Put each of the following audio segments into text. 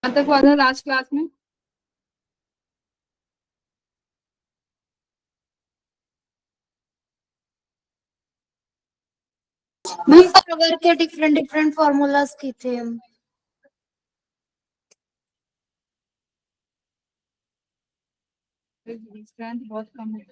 कहाँ तक हुआ था लास्ट क्लास में? मैम पावर के डिफरेंट डिफरेंट फॉर्मूलाज की थे हम। स्ट्रेंथ बहुत कम है।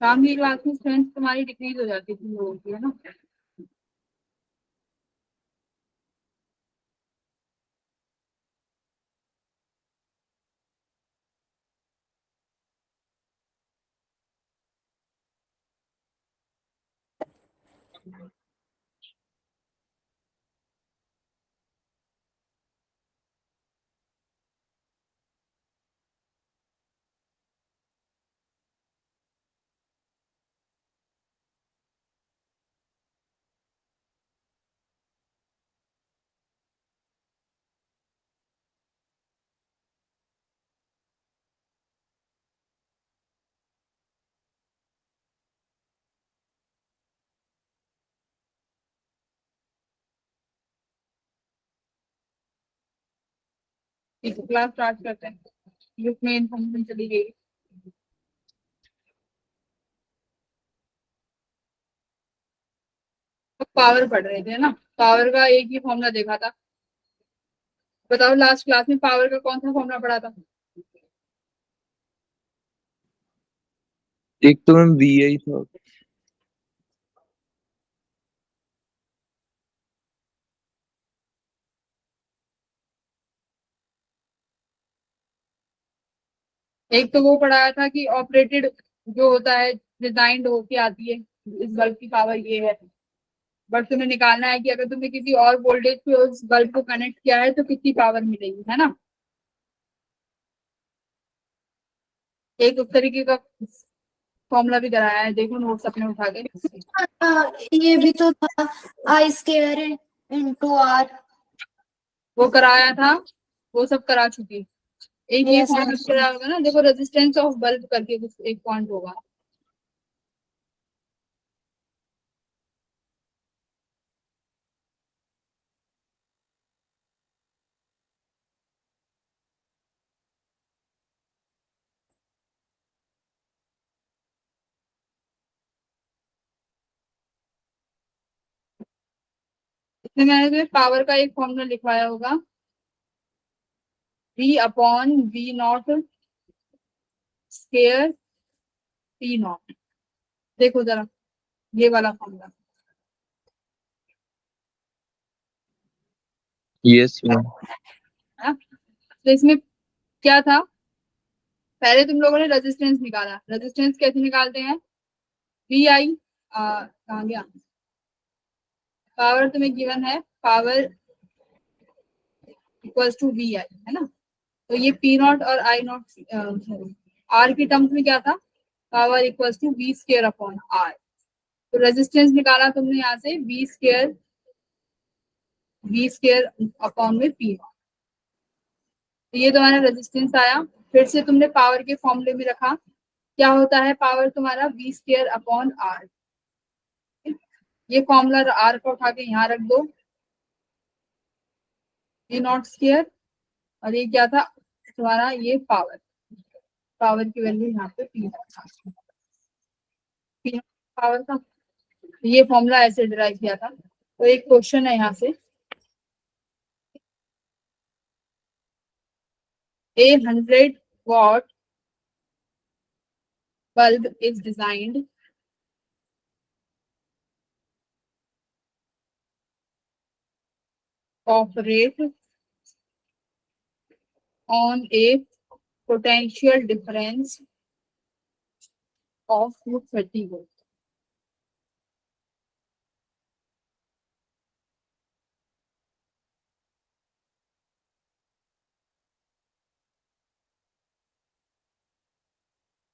शाम की क्लास में स्ट्रेंथ तुम्हारी डिक्रीज हो जाती थी लोगों की, है ना? ठीक है, क्लास स्टार्ट करते हैं। ग्रुप में इन्फॉर्मेशन चली गई। तो पावर पढ़ रहे थे ना? पावर का एक ही फॉर्मूला देखा था। बताओ लास्ट क्लास में पावर का कौन सा फॉर्मूला पढ़ा था? एक तो मैम VI था। एक तो वो पढ़ाया था कि ऑपरेटेड जो होता है, डिजाइंड होके आती है, इस बल्ब की पावर ये है। बट तुम्हें निकालना है कि अगर तुमने किसी और वोल्टेज पे उस बल्ब को कनेक्ट किया है तो कितनी पावर मिलेगी, है ना? एक उस तरीके का फॉर्मूला भी कराया है, देखो नोट्स अपने उठा के। ये भी तो था, आई स्केयर इंटू आर। वो कराया था, वो सब करा चुकी। एक ये यस पॉइंट मैम। कराया होगा ना, देखो रेजिस्टेंस ऑफ बल्ब करके कुछ एक पॉइंट होगा। इसमें मैंने तुम्हें पावर का एक फॉर्मूला लिखवाया होगा, V/V स्केयर T0। देखो जरा, ये वाला फॉर्मूला। Yes ma'am. है ना? तो इसमें क्या था, पहले तुम लोगों ने रेजिस्टेंस निकाला। रेजिस्टेंस कैसे निकालते हैं? VI, कहाँ गया? पावर तुम्हें गिवन है, पावर इक्वल्स टू VI, है ना? तो ये P0 और I0, R की टर्म्स में क्या था? Power equals to V square upon R। तो रेजिस्टेंस निकाला तुमने यहाँ से V स्केयर अपॉन में P0। तो ये तुम्हारा रेजिस्टेंस आया। फिर से तुमने पावर के फॉर्मूले में रखा, क्या होता है पावर तुम्हारा? V square upon R। ये फॉर्मूला R को उठा के यहाँ रख दो, V0 स्केयर। और ये क्या था तुम्हारा? ये पावर, पावर की वैल्यू यहाँ पे P पावर था। ये फॉर्मूला ऐसे डिराइव किया था। तो एक क्वेश्चन है यहाँ से, A 100 watt bulb is designed operate on a potential difference of 230 volts.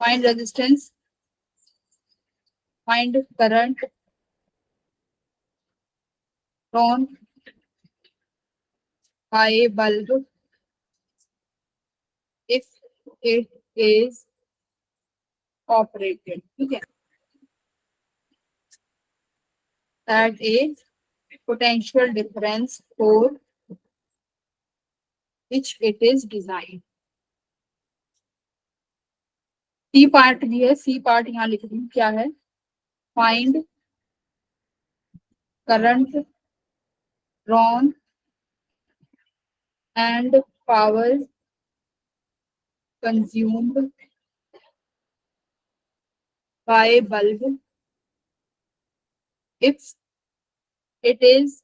Find resistance, find current drawn by a bulb if it is operated, ठीक है, at a potential difference for which it is designed. C part भी है, C part यहाँ लिख दी, क्या है, find current drawn and power consumed by bulb if it is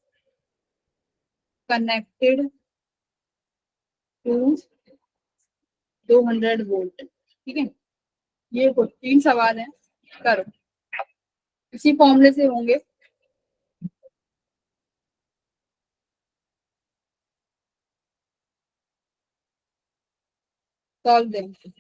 connected to 200 volt, ठीक है। ये 3 सवाल है, करो, इसी फॉर्मूले से होंगे। सॉल्व देंगे।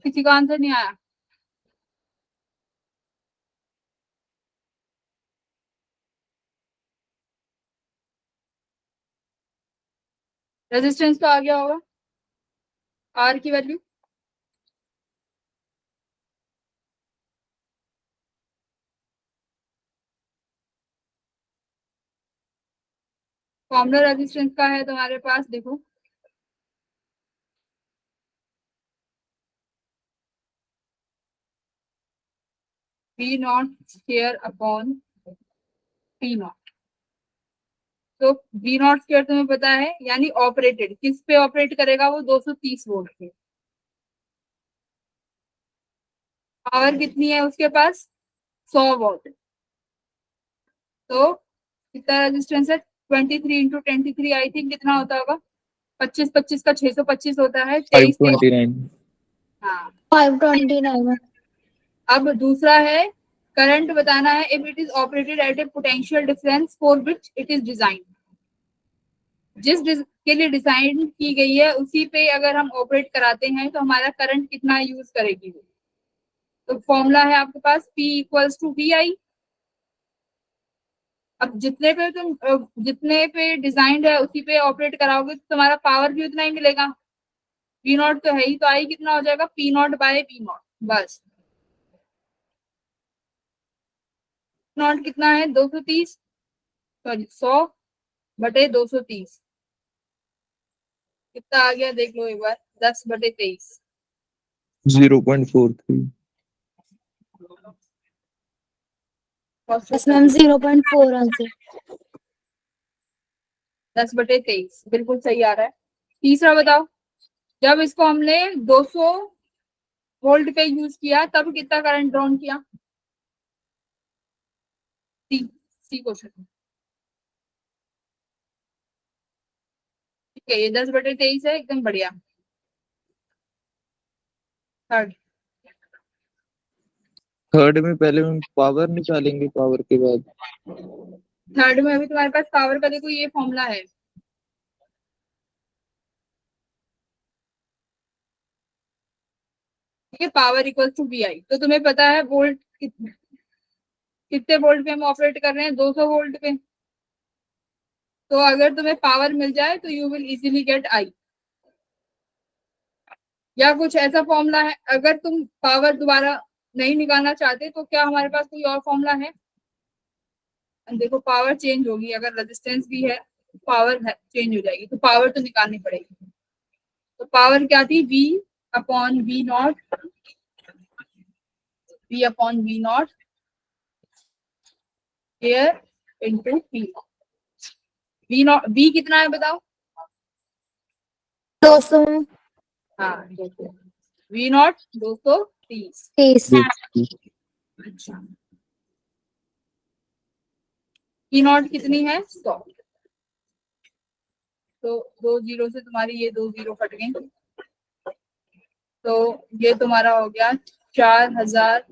किसी का आंसर नहीं आया? रेजिस्टेंस तो आ गया होगा, आर की वैल्यू फॉर्मूला रेजिस्टेंस का है तुम्हारे पास, देखो V not square upon P not. तो V नॉट स्क्वायर तुम्हें पता है, यानी ऑपरेटेड किस पे ऑपरेट करेगा वो, 230 वोल्ट पे। पावर कितनी है उसके पास, 100 वोल्ट। तो कितना रेजिस्टेंस है, 23 इंटू 23, आई थिंक कितना होता होगा, 25 25 का 625 होता है, 23 529। हाँ। 529 अब दूसरा है, करंट बताना है, if it is operated at A potential difference for which it is design. के लिए डिजाइन की गई है उसी पे अगर हम ऑपरेट कराते हैं तो हमारा करंट कितना यूज करेगी वो। तो फॉर्मूला है आपके पास P इक्वल्स टू वी आई। अब जितने पे डिजाइन है उसी पे ऑपरेट कराओगे तो तुम्हारा पावर भी उतना ही मिलेगा। V नॉट तो है ही, तो आई कितना हो जाएगा, P not by V not. बस नॉट कितना है, 230, सॉरी 100 बटे 230, कितना आ गया देख लो एक बार, 10/23। 0.43। Yes ma'am 0.4 answer. 10/23 बिल्कुल सही आ रहा है। तीसरा बताओ, जब इसको हमने 200 वोल्ट पे यूज किया तब कितना करंट ड्रॉन किया। सी सी क्वेश्चन, ठीक है, ये 10/23 है, एकदम बढ़िया। थर्ड थर्ड में पहले हम पावर निकालेंगे, पावर के बाद थर्ड में अभी तुम्हारे पास पावर का देखो ये फॉर्मूला है, ठीक है, पावर इक्वल टू वी आई। तो तुम्हें पता है वोल्ट कितने वोल्ट पे हम ऑपरेट कर रहे हैं, 200 वोल्ट पे। तो अगर तुम्हें पावर मिल जाए तो यू विल इजीली गेट आई। या कुछ ऐसा फॉर्मूला है, अगर तुम पावर दोबारा नहीं निकालना चाहते तो क्या हमारे पास कोई और फॉर्मूला है। देखो पावर चेंज होगी, अगर रेजिस्टेंस भी है पावर चेंज हो जाएगी, तो पावर तो निकालनी पड़ेगी। तो पावर क्या थी, V upon V not air into P. V कितना है बताओ, 230 हाँ 200, वी नॉट 230। अच्छा, पी नॉट कितनी है, 100। तो 2 जीरो से तुम्हारी ये 2 जीरो कट गई, तो ये तुम्हारा हो गया 4000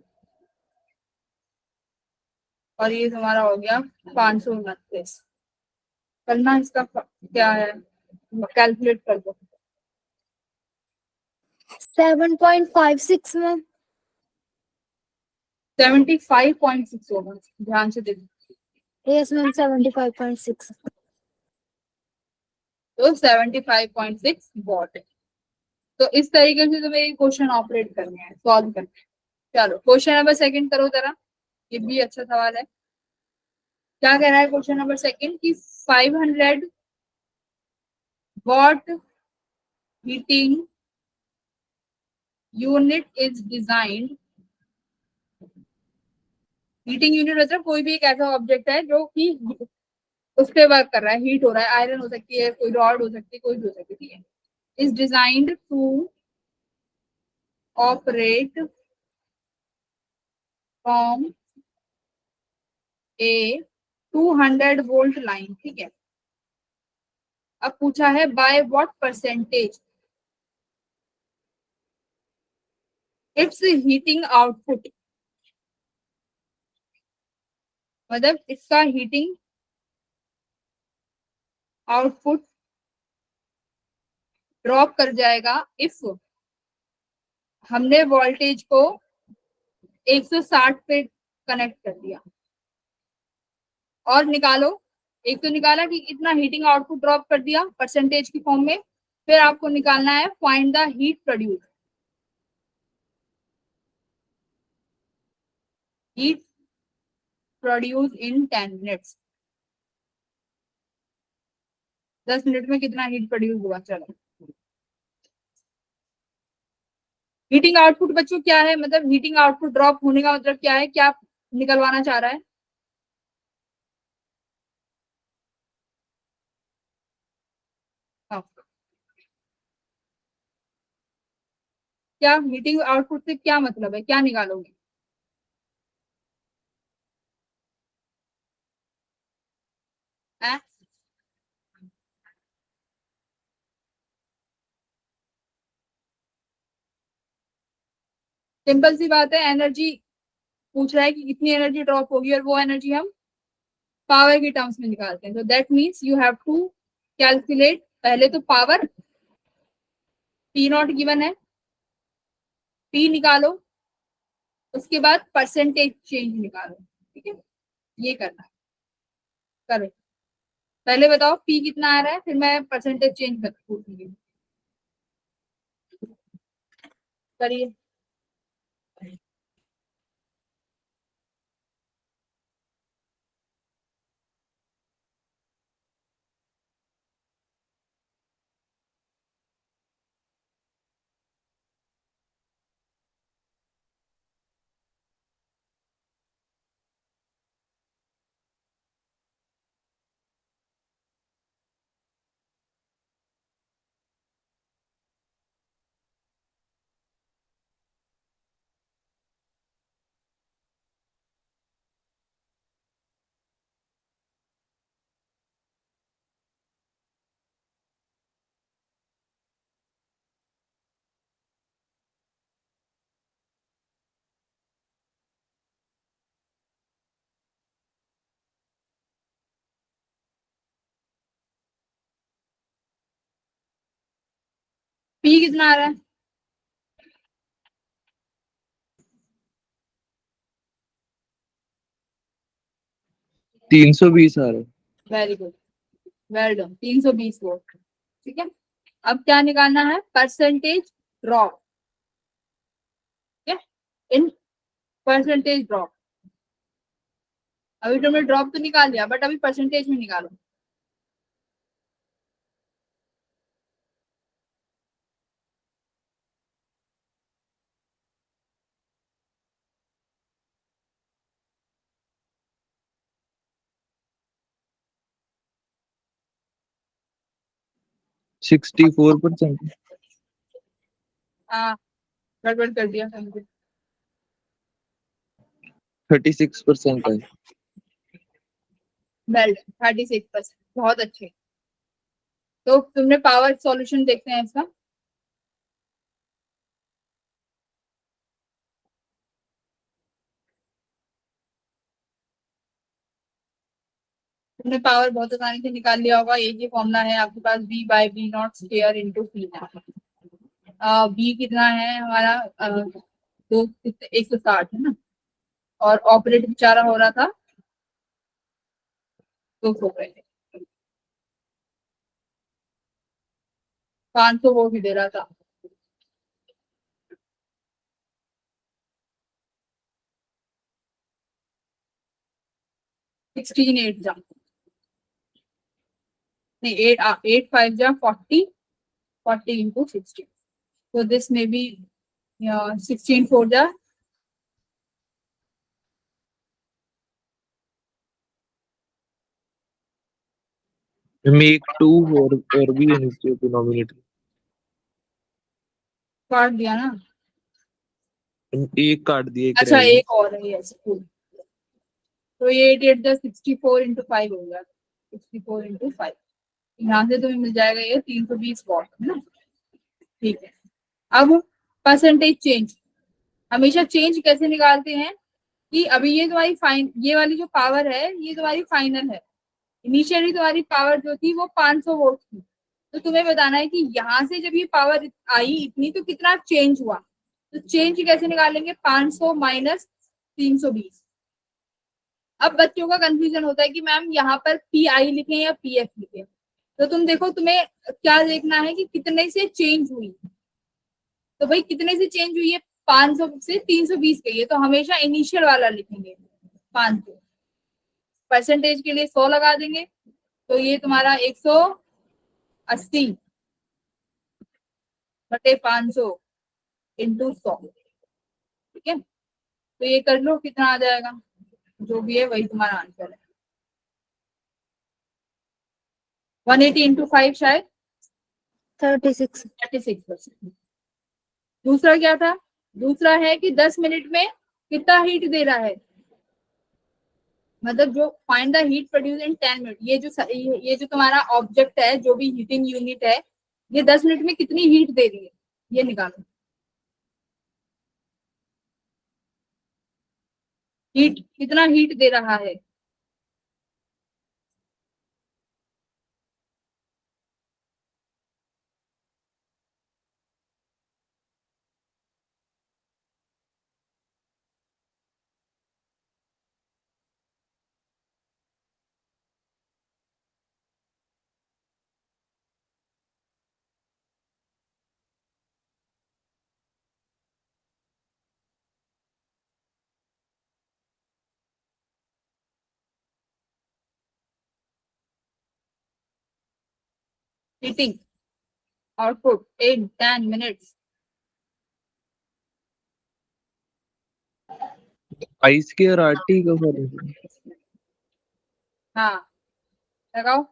और ये तुम्हारा हो गया 529। करना इसका क्या है, कैलकुलेट कर दो। 7.56 मैम। 75.6 होगा, ध्यान से देखो। Yes ma'am 75.6। तो 75.6 वॉट। तो इस तरीके से तुम्हें ये क्वेश्चन ऑपरेट करने हैं, सॉल्व करने हैं। चलो क्वेश्चन नंबर सेकंड करो जरा, ये भी अच्छा सवाल है। क्या कह रहा है क्वेश्चन नंबर सेकंड की 500 what heating unit is designed. Heating unit मतलब कोई भी एक ऐसा ऑब्जेक्ट है जो कि उस पे वर्क कर रहा है, हीट हो रहा है, आयरन हो सकती है, कोई रॉड हो सकती है, कोई भी हो सकती है, ठीक है। Is designed to operate from a 200 volt line, ठीक है। अब पूछा है by what percentage it's heating output, मतलब इसका हीटिंग आउटपुट ड्रॉप कर जाएगा इफ हमने वोल्टेज को 160 पे कनेक्ट कर दिया और निकालो। एक तो निकाला कि इतना हीटिंग आउटपुट ड्रॉप कर दिया परसेंटेज की फॉर्म में, फिर आपको निकालना है find the heat produce, heat produce in 10 minutes. 10 minute में कितना हीट प्रोड्यूस हुआ। चलो हीटिंग आउटपुट बच्चों क्या है, मतलब हीटिंग आउटपुट ड्रॉप होने का मतलब क्या है, क्या निकलवाना चाह रहा है। हाँ। क्या हीटिंग आउटपुट से क्या मतलब है, क्या निकालोगे। है? सिंपल सी बात है, एनर्जी पूछ रहा है कि कितनी एनर्जी ड्रॉप होगी और वो एनर्जी हम पावर के टर्म्स में निकालते हैं। तो that means you have to calculate पहले तो पावर, पी नॉट गिवन है, पी निकालो, उसके बाद परसेंटेज चेंज निकालो। ठीक है, ये करना है। करो पहले बताओ पी कितना आ रहा है, फिर मैं परसेंटेज चेंज पूछूंगी। करिए। पी कितना आ रहा है। 320 आ रहा है। Very good, well done, 320 volt. ठीक है, अब क्या निकालना है, परसेंटेज ड्रॉप। ठीक है, इन परसेंटेज ड्रॉप। अभी तुमने ड्रॉप तो निकाल दिया, बट अभी परसेंटेज में निकालो। है 64%। हाँ, गड़बड़ कर दिया। 36% है। वेल डन, 36%, बहुत अच्छे। तो तुमने पावर सॉल्यूशन देखते हैं इसका। तुमने पावर बहुत आसानी से निकाल लिया होगा। एक ही फॉर्मूला है आपके पास, B by B naught square into P naught. B कितना है हमारा, 160 है ना, और ऑपरेट बेचारा हो रहा था 200 पे, 500 वो भी दे रहा था। सिक्सटीन एट जा, नहीं 8 5 जा 40, 40 इंटू 16, तो दिस में बी 16 4 जा, मेक टू और भी है नीचे डिनोमिनेटर। काट दिया ना। एक काट दिया, एक अच्छा रह गया। एक और है, यस, तो ये 8 8 जा 64 इंटू 5 हो गया, 64 इंटू 5। यहाँ से तुम्हें मिल जाएगा ये 320 वॉट है ना। ठीक है, अब परसेंटेज चेंज, हमेशा चेंज कैसे निकालते हैं कि अभी ये तुम्हारी ये वाली जो पावर है ये तुम्हारी फाइनल है। इनिशियली तुम्हारी पावर जो थी वो 500 वोल्ट थी, तो तुम्हें बताना है कि यहाँ से जब ये पावर आई इतनी तो कितना चेंज हुआ। तो चेंज कैसे निकालेंगे, 500 माइनस 320। अब बच्चों का कंफ्यूजन होता है कि मैम यहाँ पर पी आई लिखें या पी एफ लिखें। तो तुम देखो, तुम्हें क्या देखना है कि कितने से चेंज हुई। तो भाई कितने से चेंज हुई है, 500 से 320 गई है, तो हमेशा इनिशियल वाला लिखेंगे 500। परसेंटेज के लिए 100 लगा देंगे, तो ये तुम्हारा 180 बटे 500 इंटू 100। ठीक है, तो ये कर लो, कितना आ जाएगा, जो भी है वही तुम्हारा आंसर है। 180 इंटू 5 शायद 36। 36%। दूसरा क्या था, दूसरा है कि 10 मिनट में कितना हीट दे रहा है, मतलब जो find the heat produce in 10 minute. ये जो तुम्हारा ऑब्जेक्ट है, जो भी हीटिंग यूनिट है, ये 10 मिनट में कितनी हीट दे रही है, ये निकालो। हीट, कितना हीट दे रहा है। Heating output in 10 minutes. I square RT का फॉर्मूला। हाँ लगाओ।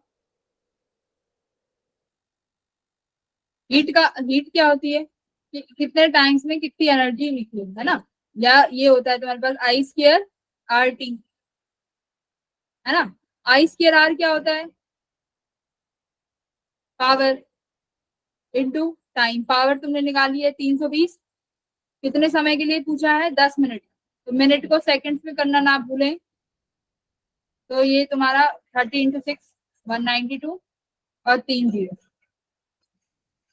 हीट क्या होती है कि कितने टाइम्स में कितनी एनर्जी निकली, है ना। या ये होता है तुम्हारे पास आई स्क्वायर आर टी, है ना। आई स्क्वायर आर क्या होता है, पावर इनटू टाइम। पावर तुमने निकाली है 320, कितने समय के लिए पूछा है, 10 मिनट। तो मिनट को सेकंड्स में करना ना भूलें। तो ये तुम्हारा 30 इंटू 6 192 और 3 जीरो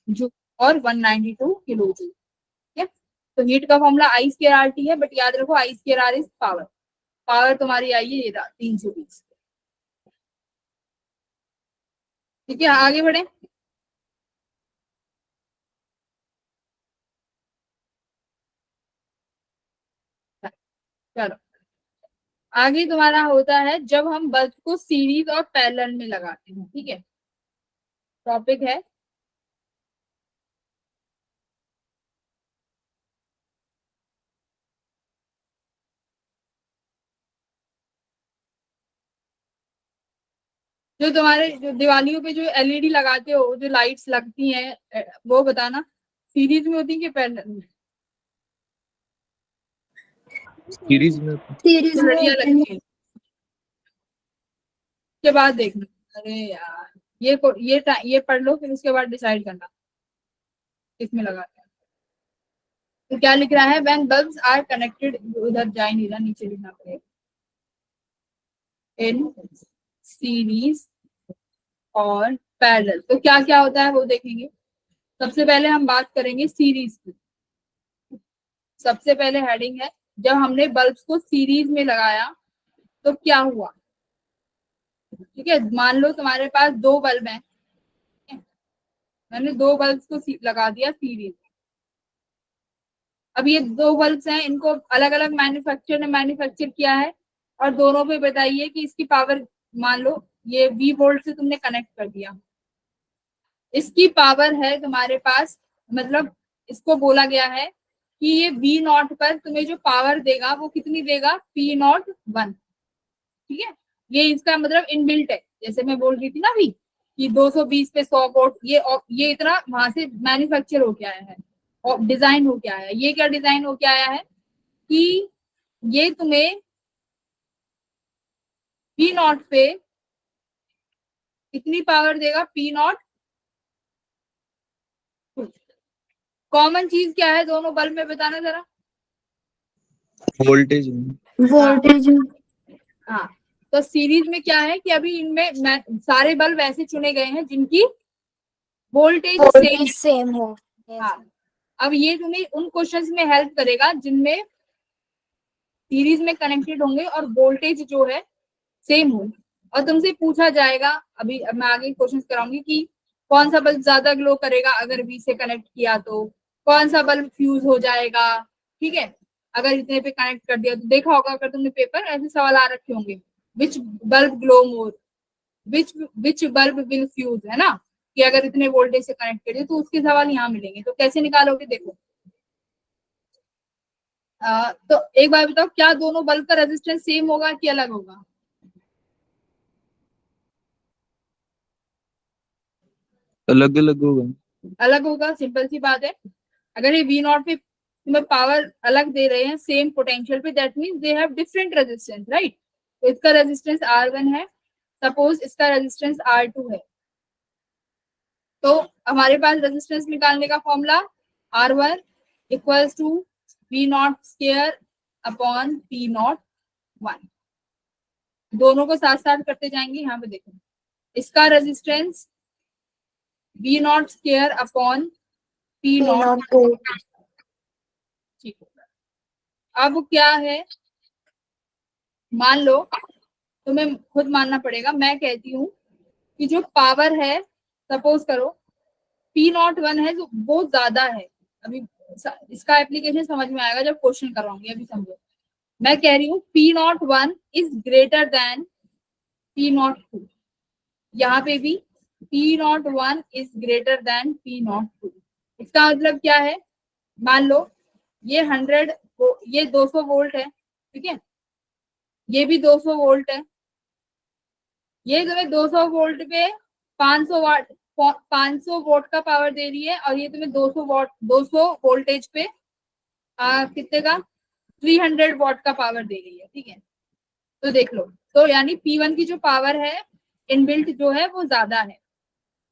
जूल और 192 किलो जूल। ठीक है, तो हीट का formula I square R T है, बट याद रखो I square R is power. Power तुम्हारी आई है ये 320। ठीक है, आगे बढ़े। चलो, आगे तुम्हारा होता है जब हम बल्ब को सीरीज और पैरेलल में लगाते हैं। ठीक है, टॉपिक है जो तुम्हारे जो दिवालियों पे जो एलईडी लगाते हो, जो लाइट्स लगती हैं, वो बताना सीरीज में होती है कि पैरेलल में। सीरीज में। सीरीज में लड़ियां होते हैं। लगती है, उसके बाद देखना। अरे यार, ये पढ़ लो, फिर उसके बाद डिसाइड करना किसमें लगाते हैं। तो क्या लिख रहा है, व्हेन बल्ब्स आर कनेक्टेड, उधर जा ही नहीं रहा, नीचे लिखना पड़ेगा, इन सीरीज और पैरेलल। तो क्या क्या होता है वो देखेंगे। सबसे पहले हम बात करेंगे सीरीज की। सबसे पहले हेडिंग है, जब हमने बल्ब्स को सीरीज में लगाया तो क्या हुआ। ठीक है, मान लो तुम्हारे पास 2 बल्ब हैं, मैंने 2 बल्ब को लगा दिया सीरीज। अब ये 2 बल्ब्स हैं, इनको अलग अलग मैन्युफैक्चर ने मैन्युफैक्चर किया है, और दोनों पे बताइए कि इसकी पावर, मान लो ये V वोल्ट से तुमने कनेक्ट कर दिया, इसकी पावर है तुम्हारे पास, मतलब इसको बोला गया है कि ये V नॉट पर तुम्हें जो पावर देगा वो कितनी देगा, P नॉट 1। ठीक है, ये इसका मतलब इनबिल्ट है। जैसे मैं बोल रही थी ना अभी कि 220 पे 100 वोल्ट, ये इतना वहां से मैन्युफैक्चर हो के आया है और डिजाइन हो के आया है। ये क्या डिजाइन हो के आया है कि ये तुम्हें P नॉट पे कितनी पावर देगा, P नॉट। कॉमन चीज क्या है दोनों बल्ब में, बताना जरा। वोल्टेज में। वोल्टेज। हाँ, तो सीरीज में क्या है कि अभी इनमें सारे बल्ब ऐसे चुने गए हैं जिनकी वोल्टेज सेम। सेम हो। हाँ, अब ये तुम्हें उन क्वेश्चंस में हेल्प करेगा जिनमें सीरीज में कनेक्टेड होंगे और वोल्टेज जो है सेम हो, और तुमसे पूछा जाएगा, अभी अब मैं आगे क्वेश्चंस कराऊंगी कि कौन सा बल्ब ज्यादा ग्लो करेगा अगर V से कनेक्ट किया, तो कौन सा बल्ब फ्यूज हो जाएगा, ठीक है, अगर इतने पे कनेक्ट कर दिया। तो देखा होगा अगर तुमने पेपर, ऐसे सवाल आ रखे होंगे, which bulb glow more, which bulb will fuse, है ना, कि अगर इतने वोल्टेज से कनेक्ट करिए तो उसके सवाल यहाँ मिलेंगे। तो कैसे निकालोगे, देखो तो एक बार बताओ, क्या दोनों बल्ब का रेजिस्टेंस सेम होगा कि अलग होगा? अलग अलग होगा। अलग होगा, सिंपल सी बात है। अगर ये V नॉट पे तुम्हें पावर अलग दे रहे हैं सेम पोटेंशियल पे, that means they have different resistance, right. तो इसका रेजिस्टेंस R1 है, सपोज इसका रेजिस्टेंस R2 है, तो हमारे पास रेजिस्टेंस निकालने का formula R1 equals to V not square upon P not 1। दोनों को साथ साथ करते जाएंगे। यहाँ पे देखो, इसका resistance V not square upon P not, ठीक है। अब क्या है, मान लो, तुम्हें खुद मानना पड़ेगा, मैं कहती हूँ कि जो पावर है, सपोज करो P नॉट 1 है, जो वो ज्यादा है। अभी इसका एप्लीकेशन समझ में आएगा जब क्वेश्चन करवाऊंगी, अभी समझो। मैं कह रही हूँ P not 1 is greater then P not 2, यहाँ पे भी P not 1 is greater then P not 2। इसका मतलब क्या है, मान लो ये 100, ये 200 वोल्ट है, ठीक है, ये भी 200 वोल्ट है, ये तुम्हें 200 वोल्ट पे 500 वाट 500 वोल्ट का पावर दे रही है, और ये तुम्हें 200 वोल्टेज पे कितने का 300 वॉट का पावर दे रही है, ठीक है। तो देख लो, तो यानी P1 की जो पावर है इनबिल्ट जो है वो ज्यादा है।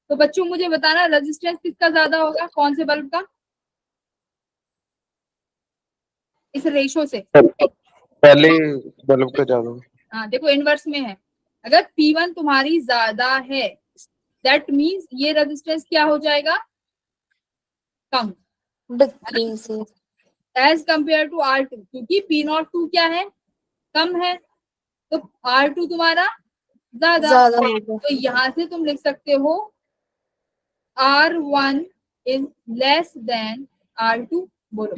तो बच्चों मुझे बताना रेजिस्टेंस किसका ज्यादा होगा, कौन से बल्ब का, इस रेशो से। पहले बल्ब का ज्यादा। हाँ देखो, इनवर्स में है, अगर P1 तुम्हारी ज्यादा है दैट मीन्स ये रेजिस्टेंस क्या हो जाएगा, कम, decreases as compared to R2, क्योंकि P02 क्या है, कम है, तो R2 तुम्हारा ज्यादा। ज्यादा होगा। तो यहाँ से तुम लिख सकते हो R1 is less then R2। बोलो,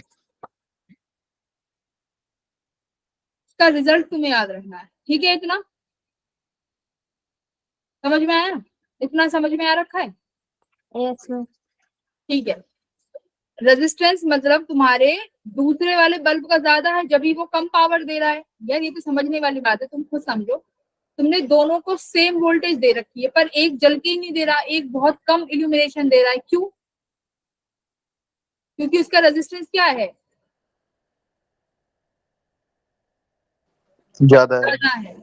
इसका रिजल्ट तुम्हें याद रखना है, ठीक है। इतना समझ में आया, इतना समझ में आ रखा है, यस मैम। ठीक है। रेजिस्टेंस मतलब तुम्हारे दूसरे वाले बल्ब का ज्यादा है जब भी वो कम पावर दे रहा है। यार ये तो समझने वाली बात है, तुम खुद समझो, तुमने दोनों को सेम वोल्टेज दे रखी है, पर एक जल के ही नहीं दे रहा, एक बहुत कम इल्यूमिनेशन दे रहा है, क्यों? क्योंकि उसका रेजिस्टेंस क्या है, ज्यादा है। ज्यादा है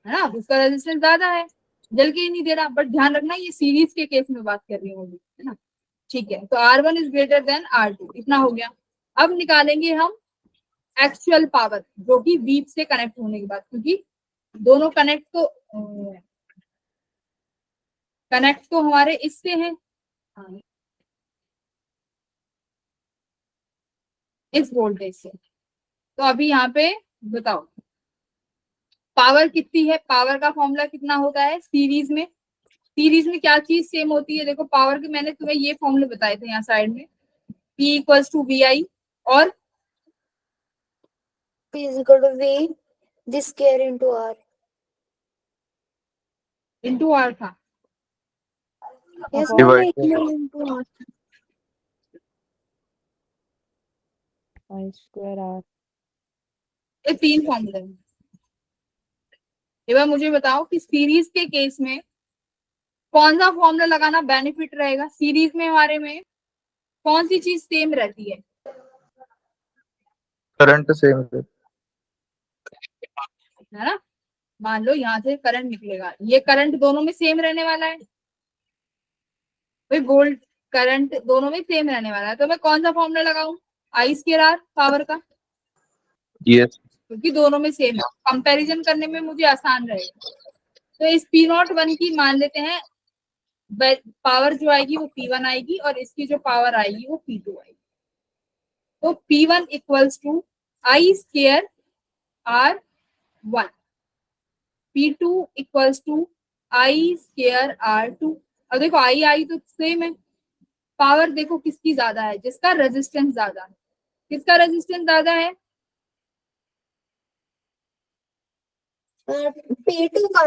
ना, उसका रेजिस्टेंस ज्यादा है, जल के ही नहीं दे रहा। बट ध्यान रखना ये सीरीज के केस में बात कर रही हूँ, है ना, ठीक है। तो R1 is greater then R2, इतना हो गया। अब निकालेंगे हम एक्चुअल पावर, जो कि V से कनेक्ट होने के बाद, क्योंकि दोनों कनेक्ट तो हमारे इससे हैं, इस वोल्टेज से। तो अभी यहाँ पे बताओ पावर कितनी है, पावर का फॉर्मूला कितना होता है सीरीज में। सीरीज में क्या चीज सेम होती है, देखो पावर के मैंने तुम्हें ये फॉर्मूले बताए थे यहाँ साइड में, P इक्वल्स टू VI और P is equal to V this square into R। Into R था। Yes Divide ma'am, into R। I square R। ये 3 फॉर्मूले हैं। एक बार मुझे बताओ कि सीरीज के केस में कौन सा फॉर्मूला लगाना बेनिफिट रहेगा। सीरीज में हमारे में कौन सी चीज सेम रहती है, करंट सेम है। ना। मान लो यहाँ से करंट निकलेगा, ये करंट दोनों में सेम रहने वाला है, भाई वोल्ट करंट दोनों में सेम रहने वाला है, तो मैं कौन सा फॉर्मूला लगाऊं, I स्क्वायर R पावर का, यस। क्योंकि दोनों में सेम है, कंपैरिजन करने में मुझे आसान रहेगा। तो इस P01 की मान लेते हैं पावर जो आएगी वो P1 आएगी, और इसकी जो पावर आएगी वो P2 आएगी। तो P1 equals to I square R1, P2 equals to I square R2। अब देखो आई आई तो सेम है, पावर देखो किसकी ज्यादा है, जिसका रेजिस्टेंस ज्यादा है। किसका रेजिस्टेंस ज्यादा है? P2 का।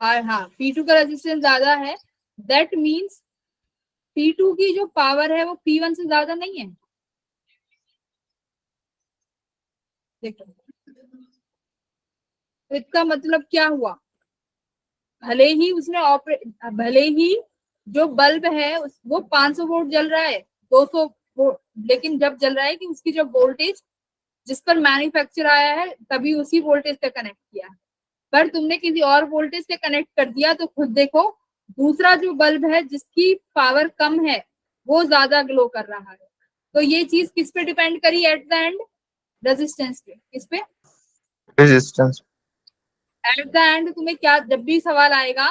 और हाँ, P2 का रेजिस्टेंस ज्यादा है। दैट मीन्स P2 की जो पावर है वो P1 से ज्यादा नहीं है। देखो, तो इसका मतलब क्या हुआ? भले ही उसने भले ही जो बल्ब है वो 500 वोल्ट जल रहा है, 200 वोल्ट, लेकिन जब जल रहा है कि उसकी जो वोल्टेज जिस पर मैन्युफैक्चर आया है तभी उसी वोल्टेज से कनेक्ट किया। पर तुमने किसी और वोल्टेज से कनेक्ट कर दिया तो खुद देखो, दूसरा जो बल्ब है जिसकी पावर कम है वो ज्यादा ग्लो कर रहा है। तो ये चीज किस पे डिपेंड करी एट द एंड? रेजिस्टेंस पे। किस पे? रेजिस्टेंस। एट द एंड तुम्हें क्या, जब भी सवाल आएगा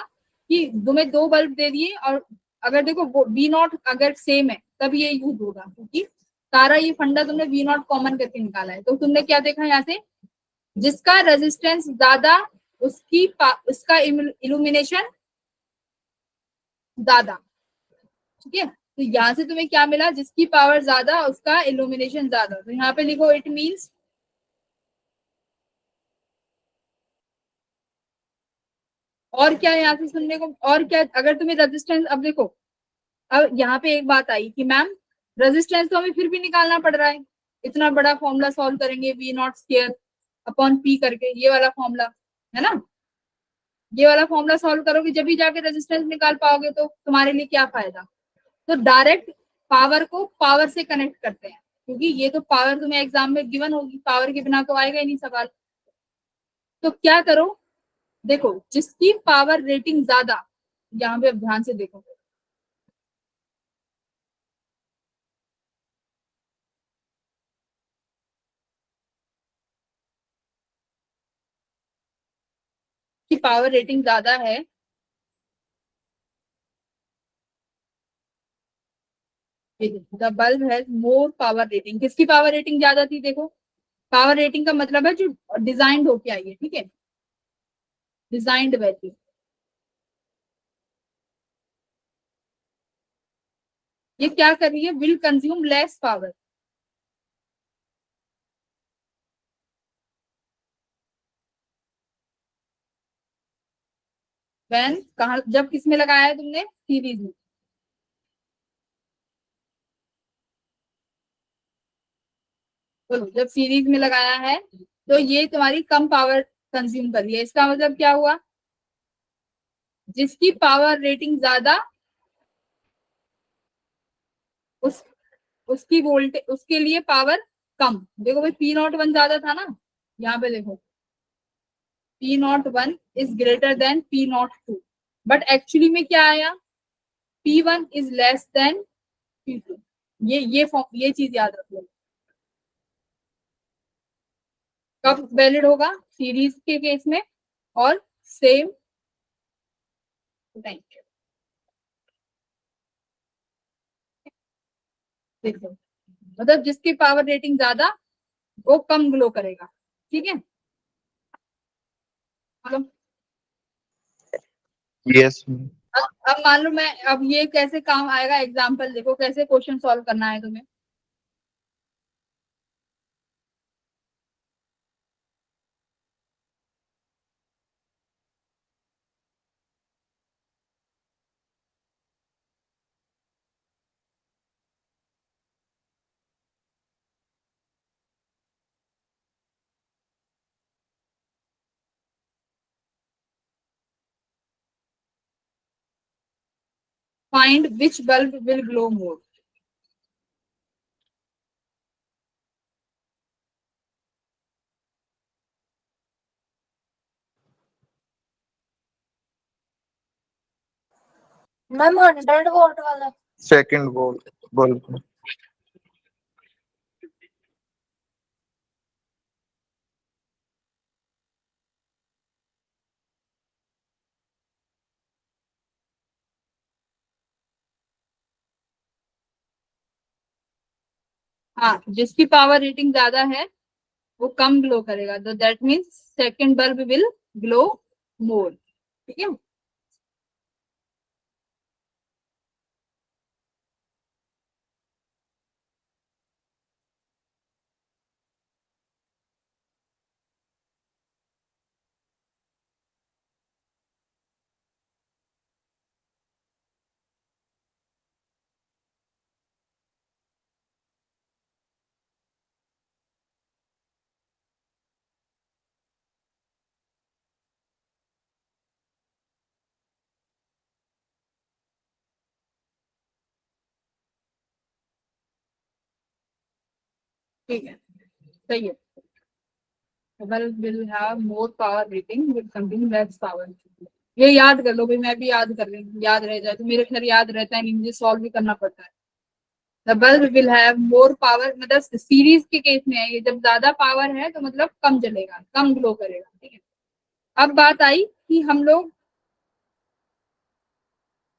कि तुम्हें दो बल्ब दे दिए और अगर देखो बी नॉट अगर सेम है तब ये यूज होगा, क्योंकि सारा ये फंडा तुमने वी नॉट कॉमन करके निकाला है। तो तुमने क्या देखा यहाँ से, जिसका रेजिस्टेंस ज्यादा उसका इल्यूमिनेशन ज्यादा। ठीक है, तो यहाँ से तुम्हें क्या मिला, जिसकी पावर ज्यादा उसका इल्यूमिनेशन ज्यादा। तो यहाँ पे लिखो इट मीन्स और क्या यहाँ से सुनने को, और क्या अगर तुम्हें रेजिस्टेंस, अब देखो अब यहाँ पे एक बात आई कि मैम रेजिस्टेंस तो हमें फिर भी निकालना पड़ रहा है, इतना बड़ा फॉर्मूला सॉल्व करेंगे V not square upon P करके, ये वाला फॉर्मूला है ना, ये वाला फॉर्मूला सॉल्व करोगे जब भी जाके रेजिस्टेंस निकाल पाओगे। तो तुम्हारे लिए क्या फायदा? तो डायरेक्ट पावर को पावर से कनेक्ट करते हैं, क्योंकि ये तो पावर तुम्हें एग्जाम में गिवन होगी, पावर के बिना तो आएगा ही नहीं सवाल। तो क्या करो, देखो जिसकी पावर रेटिंग ज्यादा, यहाँ पे अब ध्यान से देखो, की पावर रेटिंग ज्यादा है, the bulb has more power rating. किसकी पावर रेटिंग ज्यादा थी? देखो, पावर रेटिंग का मतलब है जो डिजाइंड होके आई है, ठीक है, डिजाइंड वैल्यू। ये क्या कर रही है, will consume less power. When कहा, जब किसमें लगाया है तुमने? सीरीज में। बोलो, जब सीरीज में लगाया है तो ये तुम्हारी कम पावर कंज्यूम कर रही है। इसका मतलब क्या हुआ, जिसकी पावर रेटिंग ज्यादा उस उसकी वोल्टेज, उसके लिए पावर कम। देखो भाई पी नॉट वन ज्यादा था ना, यहाँ पे देखो P not one is greater than P not two, but actually में क्या आया, P one is less than P two. ये चीज याद रखो। कब वैलिड होगा? सीरीज के केस में और सेम टाइम। देखो, मतलब जिसकी पावर रेटिंग ज्यादा वो कम ग्लो करेगा। ठीक है, अब यस। अब मान लो मैं, अब ये कैसे काम आएगा, एग्जांपल देखो कैसे क्वेश्चन सॉल्व करना है तुम्हें। Find which bulb will glow more. Ma'am 100 volt वाला। Second bulb. हाँ, जिसकी पावर रेटिंग ज्यादा है वो कम ग्लो करेगा, तो that means second bulb will glow more. ठीक है। ठीक है, सही है। Bulb will have more power rating with something less power. ये याद कर लो भाई, मैं भी याद कर रही हूँ, याद रह जाए तो। मेरे खैर याद रहता है नहीं, मुझे सॉल्व भी करना पड़ता है। The bulb will have more power, मतलब सीरीज के केस में है ये, जब ज्यादा पावर है तो मतलब कम जलेगा, कम ग्लो करेगा। ठीक है। अब बात आई कि हम लोग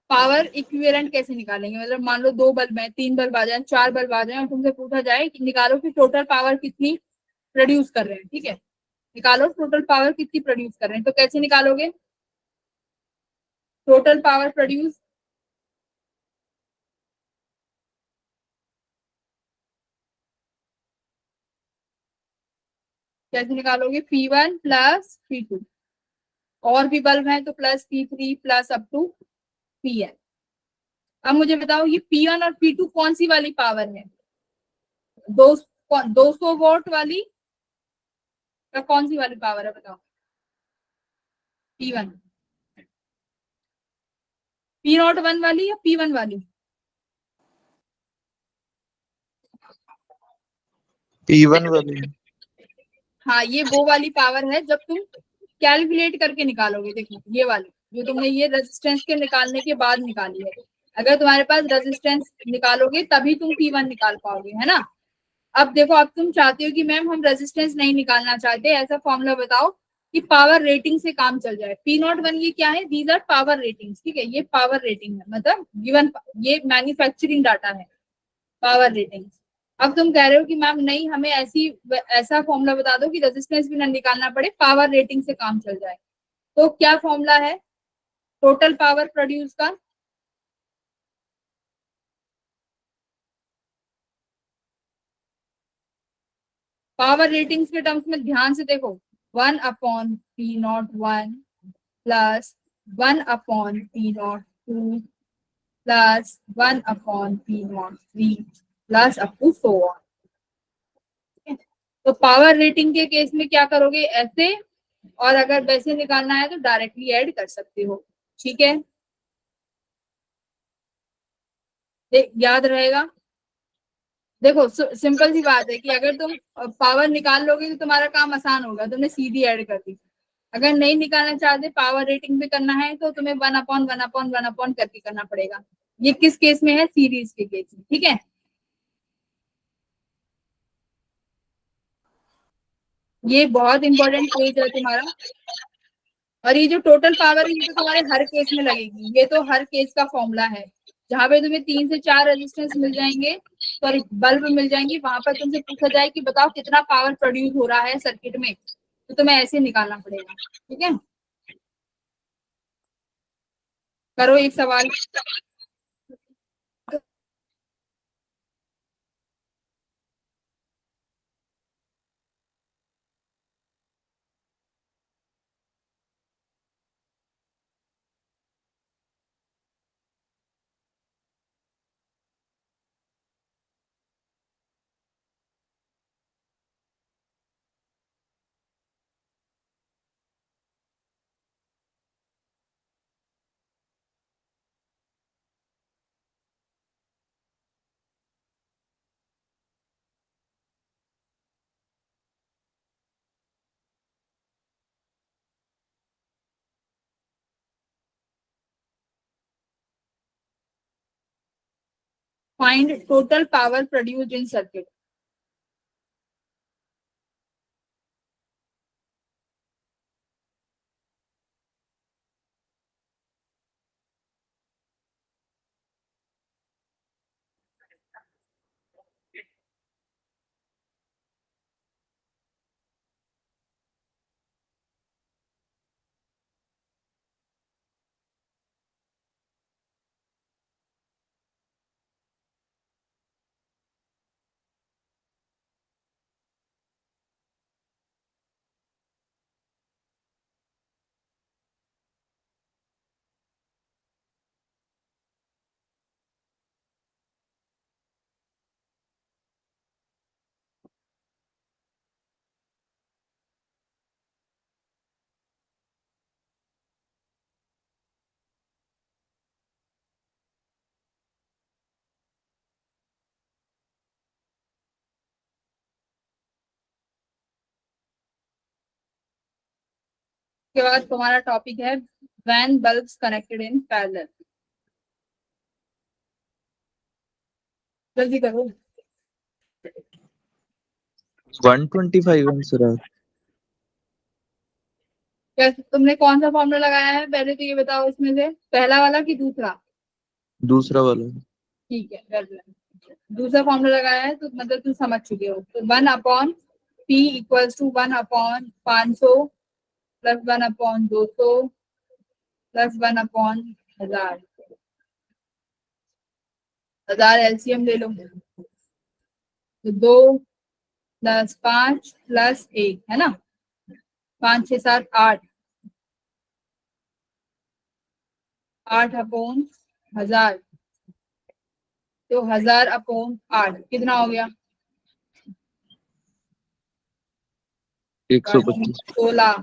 पावर इक्विवेलेंट कैसे निकालेंगे। मतलब मान लो 2 बल्ब है, 3 बल्ब आ जाए, 4 बल्ब आ जाए और तुमसे पूछा जाए कि निकालो कि टोटल पावर कितनी प्रोड्यूस कर रहे हैं। ठीक है, निकालो टोटल पावर कितनी प्रोड्यूस कर रहे हैं, तो कैसे निकालोगे टोटल पावर प्रोड्यूस। कैसे निकालोगे, P1 प्लस P2, और भी बल्ब हैं तो plus P3 plus up to Pn। अब मुझे बताओ ये P1 और P2 कौन सी वाली पावर है, दो 200 वोल्ट वाली या कौन सी वाली पावर है बताओ। P1, P01 वाली या P1 वाली। P1 वाली। हाँ, ये वो वाली पावर है जब तुम कैलकुलेट करके निकालोगे। देखो ये वाली जो तुमने ये रेजिस्टेंस के निकालने के बाद निकाली है, अगर तुम्हारे पास रेजिस्टेंस निकालोगे तभी तुम P1 निकाल पाओगे, है ना। अब देखो, अब तुम चाहते हो कि मैम हम रेजिस्टेंस नहीं निकालना चाहते, ऐसा फॉर्मूला बताओ कि पावर रेटिंग से काम चल जाए। P01 ये क्या है, दीज आर पावर रेटिंग्स। ठीक है, ये पावर रेटिंग है, मतलब गिवन, ये मैन्युफैक्चरिंग डाटा है, पावर रेटिंग। अब तुम कह रहे हो कि मैम नहीं, हमें ऐसा फॉर्मूला बता दो कि रेजिस्टेंस भी ना निकालना पड़े, पावर रेटिंग से काम चल जाए। तो क्या फॉर्मूला है टोटल पावर प्रोड्यूस का। पावर रेटिंग्स के टर्म्स में ध्यान से देखो, 1/P01 plus 1/P02 plus 1/P03 plus up to so on. तो पावर रेटिंग के केस में क्या करोगे, ऐसे, और अगर वैसे निकालना है तो डायरेक्टली ऐड कर सकते हो। ठीक है, याद रहेगा। देखो सिंपल सी बात है कि अगर तुम पावर निकाल लोगे तो तुम्हारा काम आसान होगा, तुमने सीधी ऐड कर दी। अगर नहीं निकालना चाहते, पावर रेटिंग भी करना है, तो तुम्हें 1/1/1 करके करना पड़ेगा। ये किस केस में है, सीरीज के केस में। ठीक है, ये बहुत इंपॉर्टेंट पेज है तुम्हारा। और ये जो टोटल पावर है ये तो तुम्हारे हर केस में लगेगी, ये तो हर केस का फॉर्मूला है। जहां पे तुम्हें 3 से 4 रेजिस्टेंस मिल जाएंगे, सॉरी बल्ब मिल जाएंगे, वहां पर तुमसे पूछा जाए कि बताओ कितना पावर प्रोड्यूस हो रहा है सर्किट में, तो तुम्हें ऐसे निकालना पड़ेगा। ठीक है, करो एक सवाल। Find total power produced in circuit. उसके बाद तुम्हारा टॉपिक है when bulbs connected in parallel. जल्दी करो। 125 आंसर है। क्या तुमने कौन सा फॉर्मूला लगाया है पहले तो ये बताओ, इसमें से पहला वाला कि दूसरा? दूसरा वाला। ठीक है, कर लिया। दूसरा फॉर्मूला लगाया है तो मतलब तुम समझ चुके हो। तो 1/P equals to 1/500 plus 1/200 plus 1/1000। 1000 LCM ले लो, तो 2 प्लस 5 प्लस 1 है ना, 5 6 7 8, 8/1000, तो 1000/8 कितना हो गया? 125। 16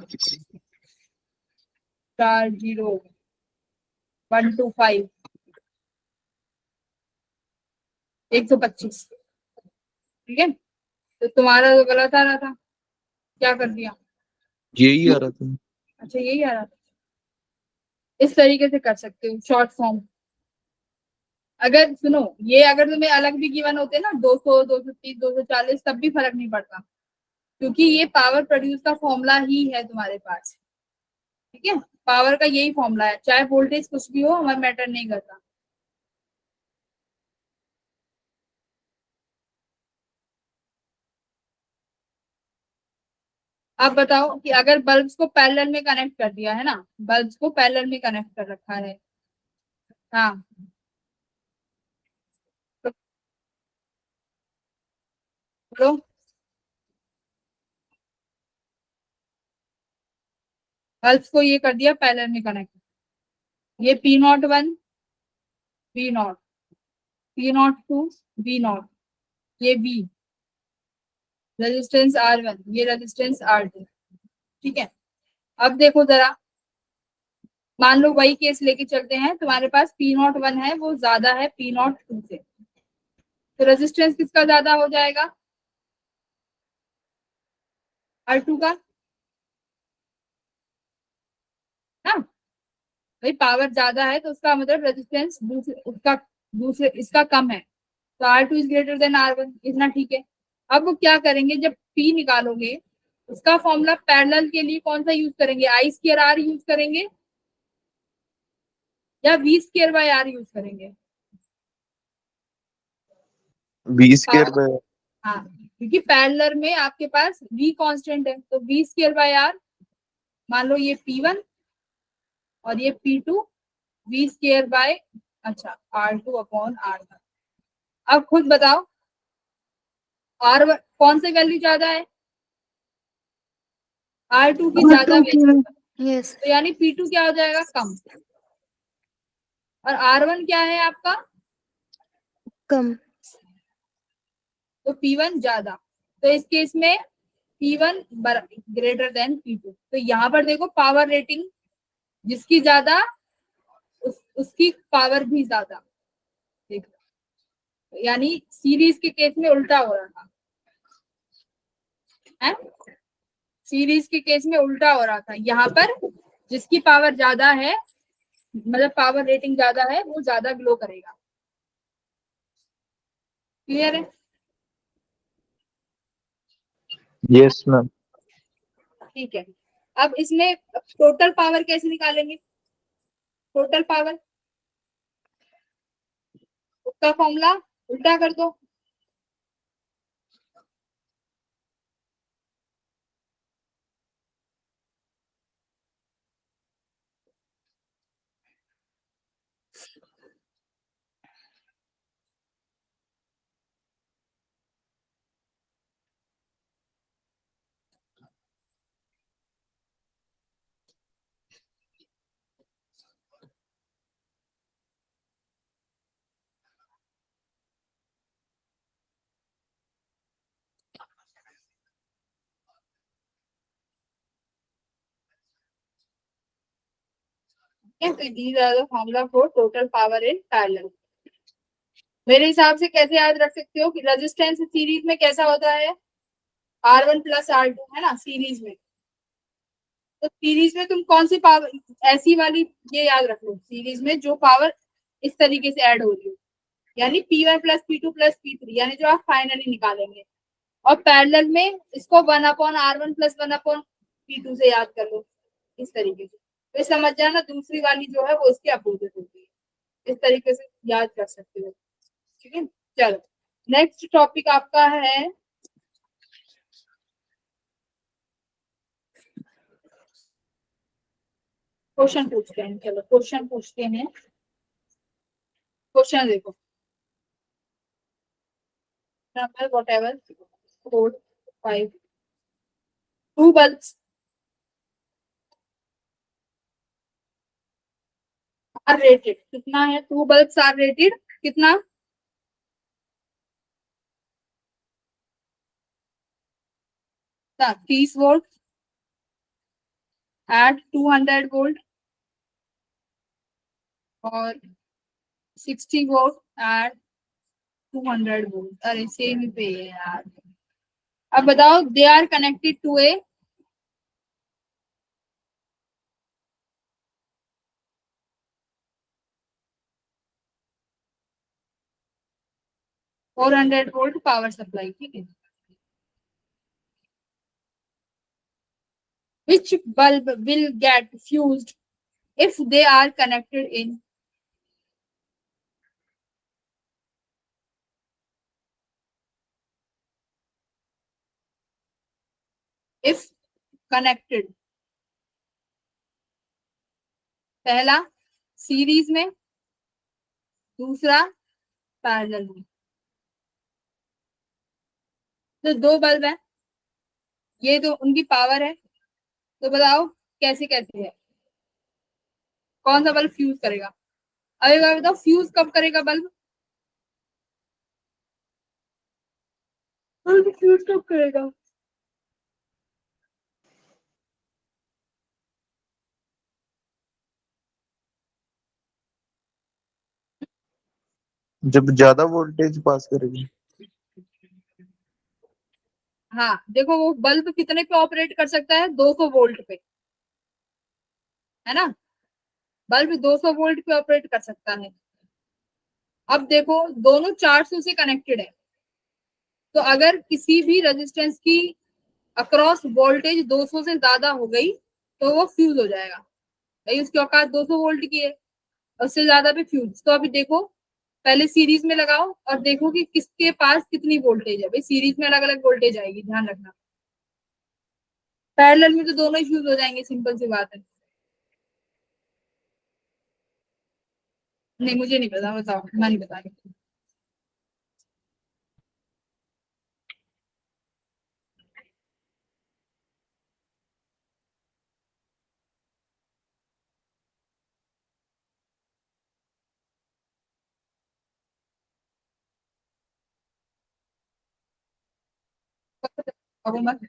4 0 125 125। ठीक है, तो तुम्हारा तो गलत आ रहा था, क्या कर दिया? यही आ रहा था। अच्छा यही आ रहा था। इस तरीके से कर सकते हो शॉर्ट फॉर्म। अगर सुनो, ये अगर तुम्हें अलग भी गिवन होते ना 200 230 240 तब भी फर्क नहीं पड़ता, क्योंकि ये पावर प्रोड्यूस का फॉर्मूला ही है तुम्हारे पास। ठीक है, पावर का यही फॉर्मूला है, चाहे वोल्टेज कुछ भी हो हमें मैटर नहीं करता। अब बताओ कि अगर बल्ब्स को पैरेलल में कनेक्ट कर दिया है ना, बल्ब्स को पैरेलल में कनेक्ट कर रखा है, हाँ, तो बोलो। बल्ब्स को ये कर दिया पैरेलल में कनेक्ट, ये P01 V0, P02 V0, ये V, रेजिस्टेंस R1, ये रेजिस्टेंस R2। ठीक है, अब देखो जरा, मान लो वही केस लेके चलते हैं, तुम्हारे पास P01 है वो ज्यादा है P02 से, तो रेजिस्टेंस किसका ज्यादा हो जाएगा? R2 का ना। भाई पावर ज्यादा है तो उसका मतलब रेजिस्टेंस दूसरे इसका कम है, तो R2 is greater then R1, इतना ठीक है। अब वो क्या करेंगे, जब P निकालोगे उसका फॉर्मूला पैरेलल के लिए कौन सा यूज करेंगे? I2R यूज करेंगे या V2/R यूज करेंगे? V²/। हाँ, क्योंकि पैरेलल में आपके पास V कांस्टेंट है, तो V2/R, मान लो ये P1 और ये P2, V2 अच्छा R2/R1। अब खुद बताओ R1 कौन से वैल्यू ज्यादा है? R2 की ज्यादा वैल्यू, यस तो यानी P2 क्या हो जाएगा? कम। और R1 क्या है आपका? कम। तो P1 ज्यादा, तो इस केस में P1 ग्रेटर देन P2। तो यहाँ पर देखो पावर रेटिंग जिसकी ज्यादा उसकी पावर भी ज्यादा। देखो, यानी सीरीज के केस में उल्टा हो रहा था, है सीरीज के केस में उल्टा हो रहा था। यहाँ पर जिसकी पावर ज्यादा है, मतलब पावर रेटिंग ज्यादा है, वो ज्यादा ग्लो करेगा। क्लियर है? Yes ma'am. ठीक है, अब इसमें टोटल पावर कैसे निकालेंगे? टोटल पावर उसका फॉर्मूला उल्टा कर दो। तो these are the formula for total power in parallel। मेरे हिसाब से कैसे याद रख सकते हो कि रेजिस्टेंस सीरीज में कैसा होता है? R1 प्लस R2 है ना सीरीज में, तो सीरीज में तुम कौन सी पावर, ऐसी वाली ये याद रख लो, सीरीज में जो पावर इस तरीके से ऐड हो रही हो, यानी P1 plus P2 plus P3, यानी जो आप फाइनली निकालेंगे। और पैरेलल में इसको 1/R1 प्लस 1/P2 से याद कर लो, इस तरीके से। तो समझ जाना दूसरी वाली जो है वो इसके अपोजिट होती है, इस तरीके से याद कर सकते हो। ठीक है, चलो नेक्स्ट टॉपिक आपका है क्वेश्चन पूछते हैं। चलो क्वेश्चन पूछते हैं। क्वेश्चन देखो, number whatever 4 5 two bulbs are rated, कितना है, टू बल्ब्स आर रेटेड कितना, 30 वोल्ट एट 200 वोल्ट और 60 वोल्ट एट 200 वोल्ट। अरे सेम ही पे है यार। अब बताओ, they are connected to a $400 power supply. ठीक है, which bulb will get fused if they are connected in if connected, पहला सीरीज में, दूसरा पैरेलल में। तो दो बल्ब है, ये तो उनकी पावर है, तो बताओ कैसे कैसे है, कौन सा बल्ब फ्यूज करेगा। अरे बार बताओ, फ्यूज कब करेगा बल्ब, बल्ब फ्यूज कब करेगा। जब ज्यादा वोल्टेज पास करेगी। हाँ देखो, वो बल्ब कितने पे ऑपरेट कर सकता है, 200 वोल्ट पे, है ना। बल्ब 200 वोल्ट पे ऑपरेट कर सकता है। अब देखो दोनों 400 से कनेक्टेड है, तो अगर किसी भी रेजिस्टेंस की अक्रॉस वोल्टेज 200 से ज्यादा हो गई तो वो फ्यूज हो जाएगा। भाई उसकी औकात 200 वोल्ट की है, उससे ज्यादा भी फ्यूज। तो अभी देखो, पहले सीरीज में लगाओ और देखो कि किसके पास कितनी वोल्टेज है। भाई सीरीज में अलग अलग वोल्टेज आएगी, ध्यान रखना। पैरेलल में तो दोनों ही फ्यूज हो जाएंगे, सिंपल सी बात है। नहीं मुझे नहीं पता, बताओ, मैं नहीं बता रही। अब मत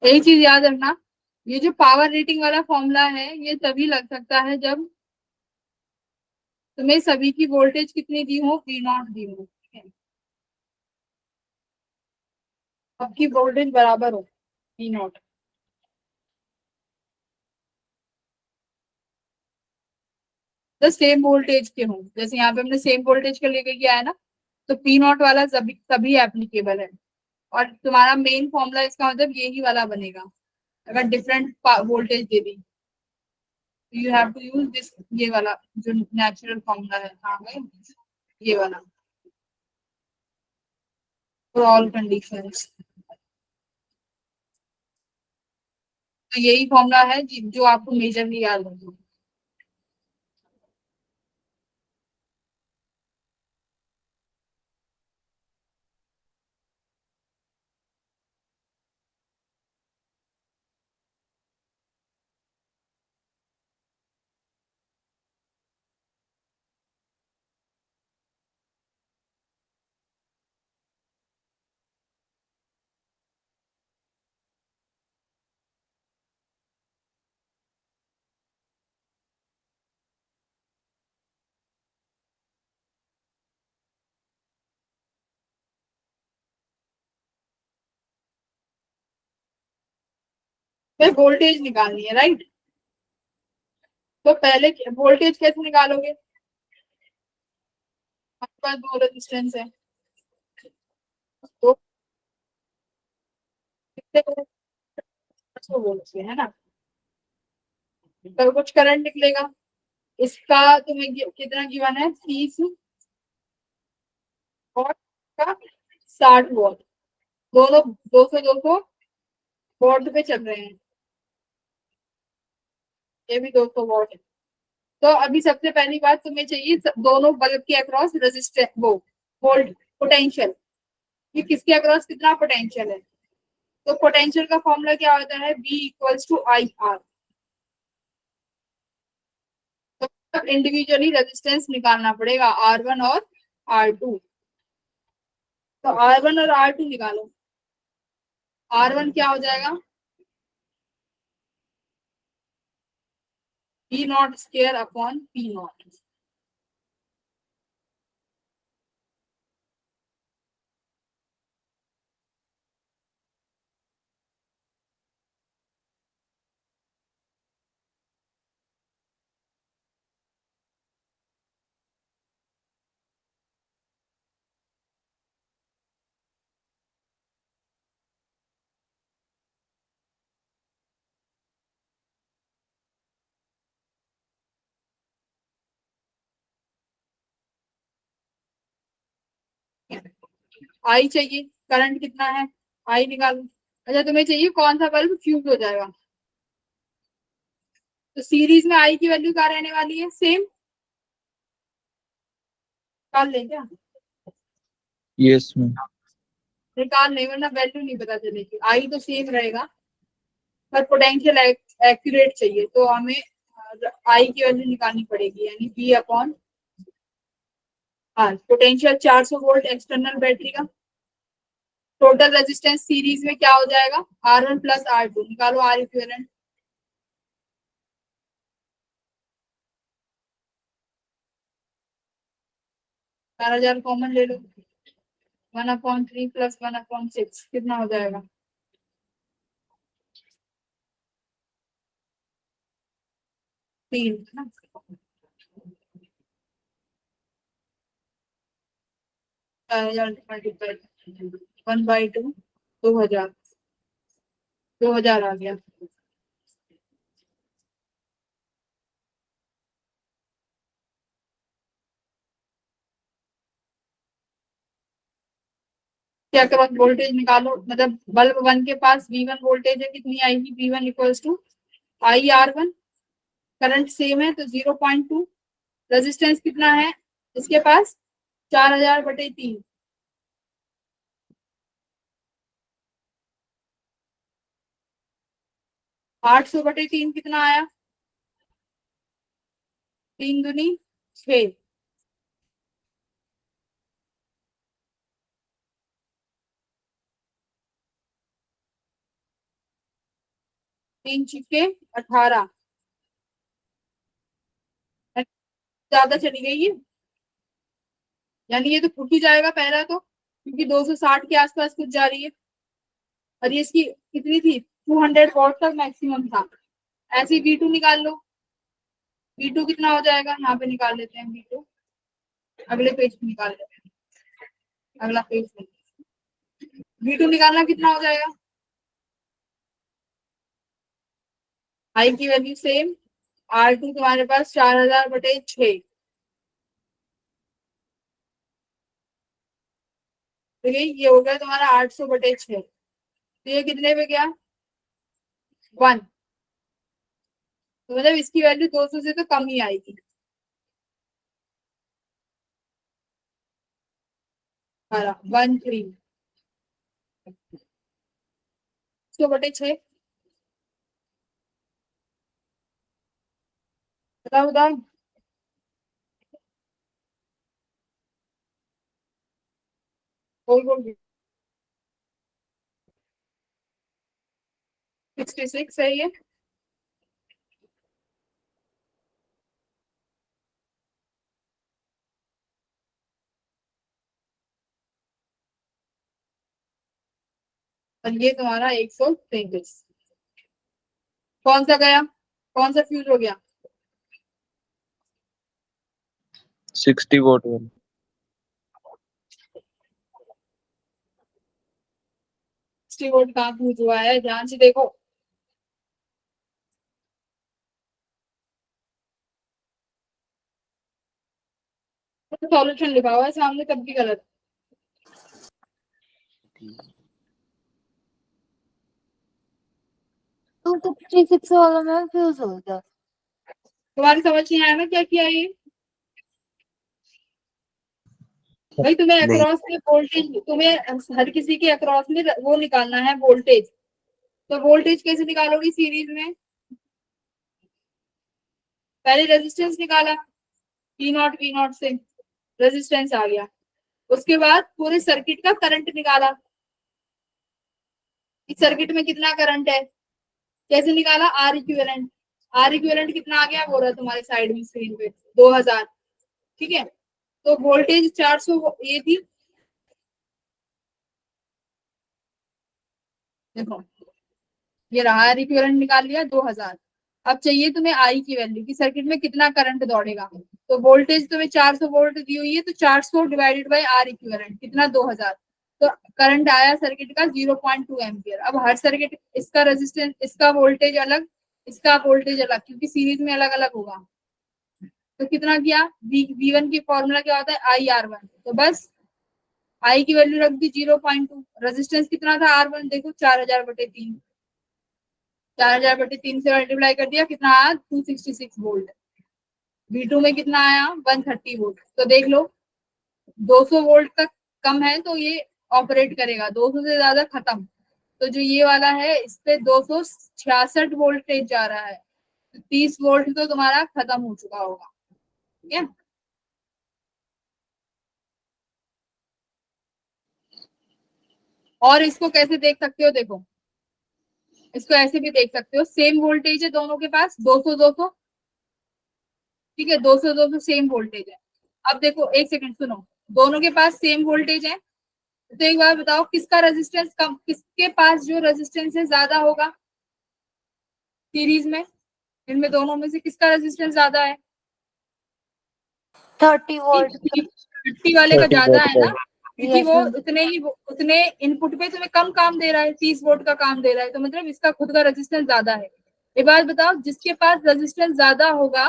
यही चीज याद रखना, ये जो पावर रेटिंग वाला फॉर्मूला है ये तभी लग सकता है जब तुम्हें सभी की वोल्टेज कितनी दी हो, V0 दी हो, ठीक है, सबकी वोल्टेज बराबर हो V0। तो सेम वोल्टेज के हों, जैसे यहाँ पे हमने सेम वोल्टेज का लेके किया है ना, तो P0 वाला तभी एप्लीकेबल है। और तुम्हारा मेन फॉर्मूला इसका मतलब यही वाला बनेगा। अगर डिफरेंट वोल्टेज दे दी you have to use this, ये वाला जो नेचुरल फॉर्मूला है, हाँ भाई ये वाला, फॉर ऑल कंडीशंस। तो यही फॉर्मूला है जो आपको मेजरली याद होगा। फिर वोल्टेज निकालनी है, राइट। तो पहले वोल्टेज कैसे निकालोगे, आपके पास दो रेजिस्टेंस है, तो कितने वोल्ट है ना, तो कुछ करंट निकलेगा। इसका तुम्हें कितना गिवन है, 30 वॉट का 60 वॉट, दोनों 200 वॉट पे चल रहे हैं, ये भी 200 वॉट है। तो अभी सबसे पहली बात तुम्हें चाहिए दोनों बल्ब के अक्रॉस रेजिस्टेंस, वो वोल्ट पोटेंशियल, कि किसके अक्रॉस कितना पोटेंशियल है। तो पोटेंशियल का फॉर्मूला क्या होता है, V equals to I R. तो इंडिविजुअली रेजिस्टेंस निकालना पड़ेगा R1 और R2। तो R1 और R2 निकालो। R1 क्या हो जाएगा, V0 स्क्वायर अपॉन P0। आई चाहिए, करंट कितना है, आई निकालो। अच्छा तुम्हें चाहिए कौन सा बल्ब फ्यूज हो जाएगा, तो सीरीज में आई की वैल्यू क्या रहने वाली है, सेम। निकाल लें क्या, Yes, ma'am. निकाल नहीं वरना वैल्यू नहीं पता चलेगी। आई तो सेम रहेगा पर पोटेंशियल एक्यूरेट चाहिए, तो हमें आई की वैल्यू निकालनी पड़ेगी, यानी V upon R. Potential 400 volt external battery का, टोटल रेजिस्टेंस सीरीज में क्या हो जाएगा, R1 प्लस R2, निकालो आर इक्विवेलेंट। 4000 कॉमन ले लो, 1/3 प्लस 1/6 कितना हो जाएगा, 3 ना। 4000 मल्टीप्लाई 1/2, 2000, 2000 आ गया। क्या करो, वोल्टेज निकालो, मतलब बल्ब 1 के पास V1 वोल्टेज है, कितनी आएगी, V1 equals to I R1। Current same है तो 0.2। रेजिस्टेंस कितना है इसके पास, 4000/3। 800/3 कितना आया, 3 दूनी 6। 3 छिक्के 18, ज्यादा चली गई ये, यानी ये तो फूट ही जाएगा पहला तो, क्योंकि 260 के आसपास कुछ जा रही है, और ये इसकी कितनी थी 200 वॉट तक मैक्सिमम था। ऐसे ही V2 निकाल लो, V2 कितना हो जाएगा, यहाँ पे निकाल लेते हैं V2, अगले पेज पे निकाल लेते हैं, अगला पेज पे V2 निकालना कितना हो जाएगा, आई की वैल्यू सेम, R2 तुम्हारे पास 4000/6, ठीक है, ये हो गया तुम्हारा 800/6, तो ये कितने पे गया 1, तो मतलब इसकी वैल्यू 200 से तो कम ही आएगी। 13 100/6, बताओ बताओ, बोल 66 है ये, और ये तुम्हारा 133, कौन सा गया, कौन सा फ्यूज हो गया, 60 watt वाला। 60 वोल्ट कहाँ फ्यूज हुआ है, ध्यान से देखो, सॉल्यूशन लिखा हुआ है सामने तब भी गलत, 256 वाला में फ्यूज हो गया। तुम्हारी समझ नहीं आया ना क्या किया ये, भाई तुम्हें नहीं। अक्रॉस में वोल्टेज, तुम्हें हर किसी के अक्रॉस में वो निकालना है वोल्टेज, तो वोल्टेज कैसे निकालोगी सीरीज में, पहले रेजिस्टेंस निकाला P0 V0 से, रेजिस्टेंस आ गया, उसके बाद पूरे सर्किट का करंट निकाला, इस सर्किट में कितना करंट है, कैसे निकाला, आर इक्विवेलेंट कितना आ गया, बोल रहा तुम्हारे साइड में स्क्रीन पे 2000, ठीक है, तो वोल्टेज 400 ये थी, देखो ये रहा, आर इक्विवेलेंट निकाल लिया 2000, अब चाहिए तुम्हें आई की वैल्यू कि सर्किट में कितना करंट दौड़ेगा, तो वोल्टेज तुम्हें 400 वोल्ट दी हुई है, तो 400 डिवाइडेड बाय आर इक्विवेलेंट कितना 2000, तो करंट आया सर्किट का 0.2 एम्पियर। अब हर सर्किट इसका रेजिस्टेंस, इसका वोल्टेज अलग, इसका वोल्टेज अलग, क्योंकि सीरीज में अलग अलग होगा, तो कितना किया, V1 की फॉर्मूला क्या होता है IR1, तो बस आई की वैल्यू रख दी 0.2, रेजिस्टेंस कितना था R1 देखो 4000/3, 4000/3 से मल्टीप्लाई कर दिया, कितना आया 266 वोल्ट, V2 में कितना आया 130 वोल्ट, तो देख लो 200 वोल्ट तक कम है तो ये ऑपरेट करेगा, 200 से ज्यादा खत्म, तो जो ये वाला है इस पे 266 वोल्टेज जा रहा है, तो 30 वोल्ट तो तुम्हारा खत्म हो चुका होगा, ठीक है। और इसको कैसे देख सकते हो, देखो इसको ऐसे भी देख सकते हो, सेम वोल्टेज है दोनों के पास 200 200, ठीक है, 200 200 सेम वोल्टेज है। अब देखो एक सेकंड सुनो, दोनों के पास सेम वोल्टेज है, तो एक बार बताओ किसका रेजिस्टेंस कम, किसके पास जो रेजिस्टेंस है ज्यादा होगा सीरीज में, इनमें दोनों में से किसका रेजिस्टेंस ज्यादा है, 30 वोल्ट 50 वाले का 30 ज्यादा watt है ना, का। क्योंकि Yes, वो ma'am. उतने इनपुट पे तुम्हें कम काम दे रहा है, 30 वोल्ट का काम दे रहा है, तो मतलब इसका खुद का रेजिस्टेंस ज्यादा है। एक बात बताओ, जिसके पास रेजिस्टेंस ज्यादा होगा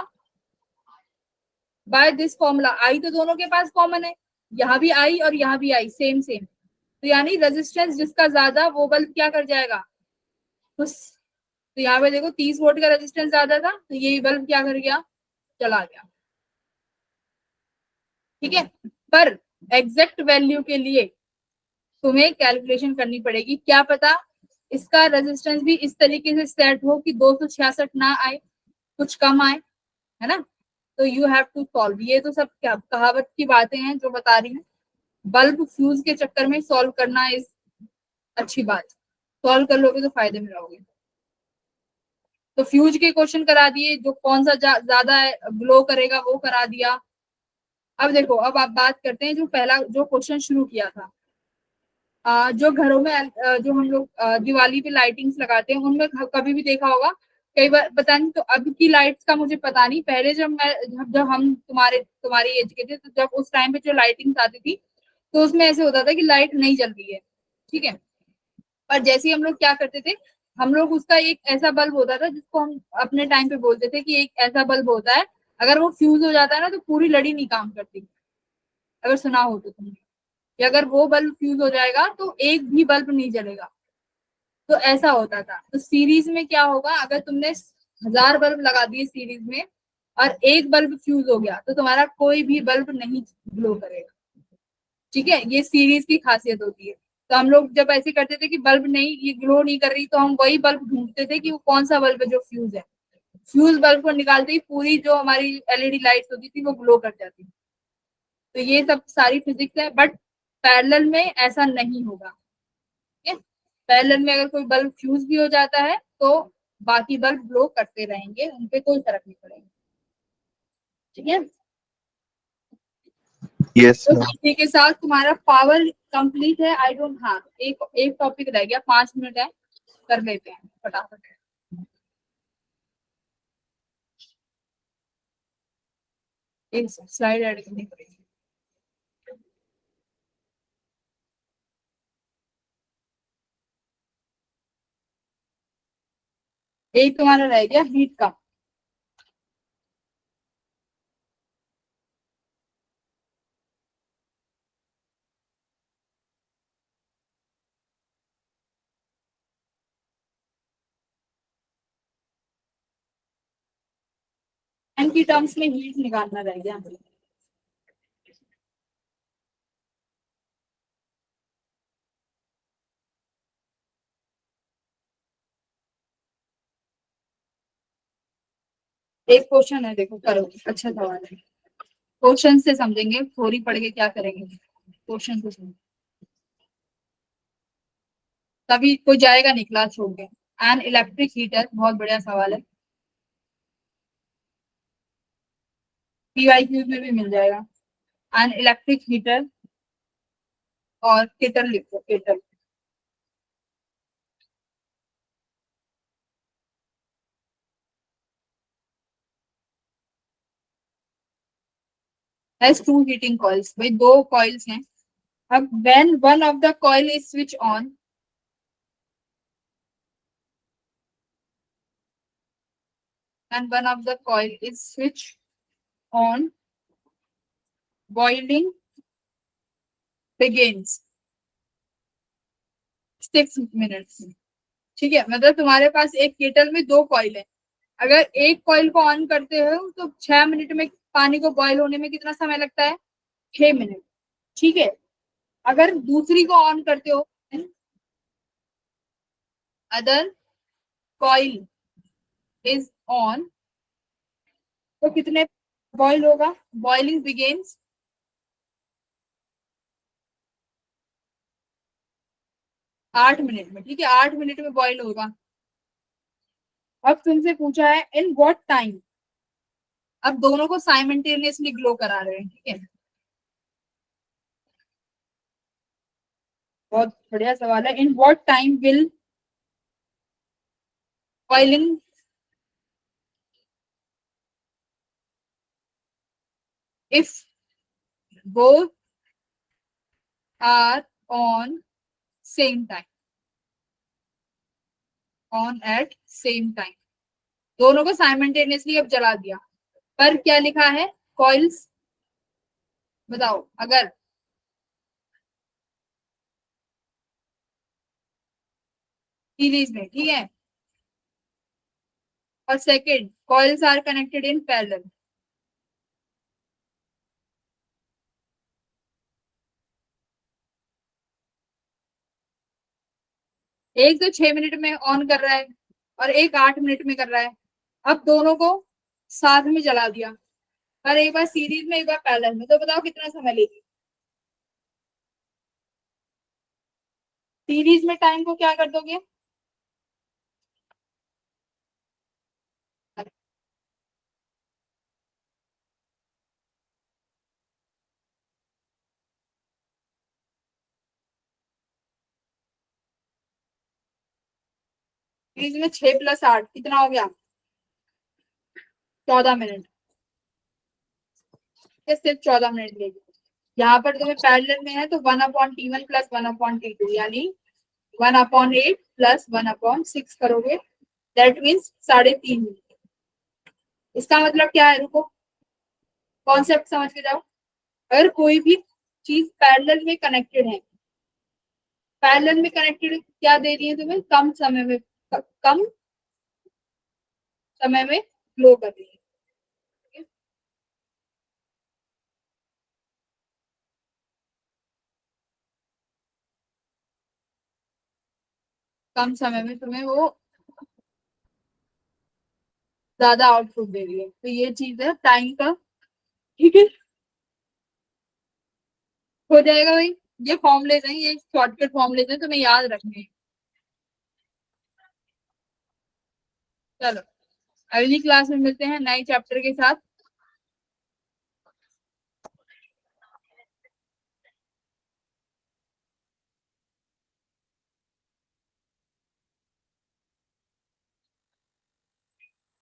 बाय दिस फॉर्मूला, आई तो दोनों के पास कॉमन है, यहाँ भी आई और यहाँ भी आई सेम सेम, तो यानी रेजिस्टेंस जिसका ज्यादा वो बल्ब क्या कर जाएगा उस, तो यहाँ पे देखो 30 वोल्ट का रेजिस्टेंस ज्यादा था, तो ये बल्ब क्या कर गया, चला गया, ठीक है। पर एग्जैक्ट वैल्यू के लिए तुम्हें कैलकुलेशन करनी पड़ेगी, क्या पता इसका रेजिस्टेंस भी इस तरीके से सेट हो कि 266 ना आए, कुछ कम आए, है ना, तो यू हैव टू सॉल्व, ये तो सब क्या कहावत की बातें हैं जो बता रही हूँ, बल्ब फ्यूज के चक्कर में सॉल्व करना इस अच्छी बात, सॉल्व कर लोगे तो फायदे में रहोगे। तो फ्यूज के क्वेश्चन करा दिए, जो कौन सा ज्यादा ग्लो करेगा वो करा दिया। अब देखो, अब आप बात करते हैं जो पहला जो क्वेश्चन शुरू किया था, जो घरों में जो हम लोग दिवाली पे लाइटिंग्स लगाते हैं, उनमें कभी भी देखा होगा, कई बार पता नहीं, तो अब की लाइट्स का मुझे पता नहीं, पहले जब हम तुम्हारी एज के थे, तो जब उस टाइम पे जो लाइटिंग्स आती थी, तो उसमें ऐसे होता था कि लाइट नहीं जल रही है, ठीक है। पर जैसे ही हम लोग क्या करते थे, हम लोग उसका एक ऐसा बल्ब होता था जिसको हम अपने टाइम पे बोलते थे कि एक ऐसा बल्ब होता है, अगर वो फ्यूज हो जाता है ना तो पूरी लड़ी नहीं काम करती, अगर सुना हो तो तुमने, कि अगर वो बल्ब फ्यूज हो जाएगा तो एक भी बल्ब नहीं जलेगा। तो ऐसा होता था। तो सीरीज में क्या होगा, अगर तुमने 1000 बल्ब लगा दिए सीरीज में और एक बल्ब फ्यूज हो गया, तो तुम्हारा कोई भी बल्ब नहीं ग्लो करेगा, ठीक है। ये सीरीज की खासियत होती है। तो हम लोग जब ऐसे करते थे कि बल्ब नहीं, ये ग्लो नहीं कर रही, तो हम वही बल्ब ढूंढते थे कि वो कौन सा बल्ब है जो फ्यूज है। फ्यूज बल्ब को निकालते ही पूरी जो हमारी एलईडी लाइट्स होती थी वो ग्लो कर जाती थी। तो ये सब सारी फिजिक्स है, बट पैरेलल में ऐसा नहीं होगा, ठीक है। पैरेलल में अगर कोई बल्ब फ्यूज भी हो जाता है तो बाकी बल्ब ग्लो करते रहेंगे, उनपे कोई फर्क नहीं पड़ेगा, ठीक है। Yes, तो ma'am. इसी के साथ तुम्हारा पावर कंप्लीट है। आई डोंट हैव, एक एक टॉपिक रह गया, 5 मिनट है, कर लेते हैं फटाफट। एक स्लाइड ऐड करनी पड़ेगी। एक तुम्हारा रह गया हीट का। एन की टर्म्स में हीट निकालना रह गया। एक क्वेश्चन है, देखो करो, अच्छा सवाल है। क्वेश्चन से समझेंगे, थोड़ी पढ़ के क्या करेंगे, क्वेश्चन से समझेंगे। तभी कोई जाएगा नहीं क्लास छोड़ के। एन इलेक्ट्रिक हीटर, बहुत बढ़िया सवाल है, पीवाईक्यू में भी मिल जाएगा। एन इलेक्ट्रिक हीटर और केटल लिखो, kettle. Has two heating coils, भाई दो कॉइल्स हैं। अब when one of the coil is switch on, and one of the coil is switched on, boiling begins 6 minutes, ठीक है। मतलब तुम्हारे पास एक केटल में दो कॉइल है, अगर एक कॉइल को ऑन करते हो तो 6 मिनट में पानी को बॉईल होने में कितना समय लगता है, 6 मिनट, ठीक है। अगर दूसरी को ऑन करते हो, अदर कॉइल इज ऑन, तो कितने बॉईल होगा, बॉइलिंग बिगेन्स 8 मिनट में, ठीक है, 8 मिनट में बॉईल होगा। अब तुमसे पूछा है इन व्हाट टाइम, अब दोनों को साइमल्टेनियसली ग्लो करा रहे हैं, ठीक है। बहुत बढ़िया सवाल है। In what time will boiling if both are on same time, on at same time, दोनों को साइमल्टेनियसली अब जला दिया, पर क्या लिखा है, कॉइल्स, बताओ अगर सीरीज में, ठीक है। और second, coils are connected in parallel, एक तो 6 मिनट में ऑन कर रहा है और एक 8 मिनट में कर रहा है, अब दोनों को साथ में जला दिया, पर एक बार सीरीज में एक बार पैरेलल में, तो बताओ कितना समय लेगी। सीरीज में टाइम को क्या कर दोगे, इसमें 6 + 8 कितना हो गया? 14 मिनट। ये सिर्फ 14 मिनट लेगी। यहाँ पर तुम्हें पैरेलल में है तो 1/T1 + 1/T2 यानी 1/8 + 1/6 करोगे, दैट मीन्स 3.5 मिनट। इसका मतलब क्या है? रुको, कॉन्सेप्ट समझ के जाओ। अगर कोई भी चीज पैरेलल में कनेक्टेड है, पैरेलल में कनेक्टेड क्या दे रही है तुम्हें? कम समय में फ्लो कर रही है। कम समय में तुम्हें वो ज्यादा आउटपुट दे रही है, तो ये चीज है टाइम का। ठीक है, हो जाएगा भाई। ये फॉर्मूलेज हैं, ये शॉर्टकट फॉर्मूलेज हैं, तुम्हें याद रखने हैं। चलो अगली क्लास में मिलते हैं नए चैप्टर के साथ।